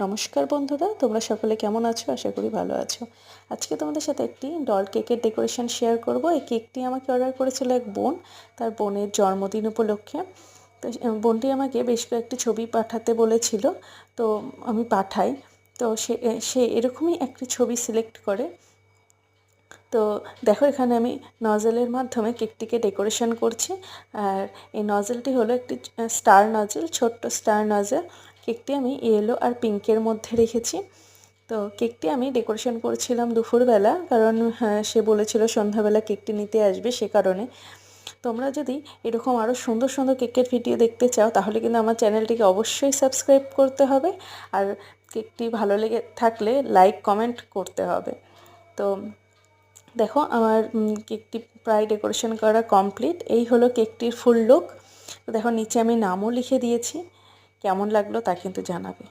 নমস্কার বন্ধুরা, তোমরা সকলে কেমন আছো? আশা করি ভালো আছো। আজকে তোমাদের সাথে একটি ডল কেকের ডেকোরেশন শেয়ার করব। এই কেকটি আমাকে অর্ডার করেছিল এক বোন, তার বোনের জন্মদিন উপলক্ষে। তো বোনটি আমাকে বেশ কয়েকটি ছবি পাঠাতে বলেছিল, তো আমি পাঠাই। তো সে এরকমই একটি ছবি সিলেক্ট করে। তো দেখো, এখানে আমি নজেলের মাধ্যমে কেকটিকে ডেকোরেশন করছি। আর এই নজেলটি হলো একটি স্টার নজেল, ছোট্ট স্টার নজেল। কেকটি আমি ইয়েলো আর পিঙ্কের মধ্যে রেখেছি। তো কেকটি আমি ডেকোরেশন করেছিলাম দুপুরবেলা, কারণ সে বলেছিল সন্ধ্যাবেলা কেকটি নিতে আসবে, সে কারণে। তোমরা যদি এরকম আরও সুন্দর সুন্দর কেকের ভিডিও দেখতে চাও, তাহলে কিন্তু আমার চ্যানেলটিকে অবশ্যই সাবস্ক্রাইব করতে হবে। আর কেকটি ভালো লেগে থাকলে লাইক কমেন্ট করতে হবে। তো দেখো, আমার কেকটি প্রায় ডেকোরেশন করা কমপ্লিট। এই হলো কেকটির ফুল লুক। তো দেখো, নিচে আমি নামও লিখে দিয়েছি। কেমন লাগলো তা কিন্তু জানাবে।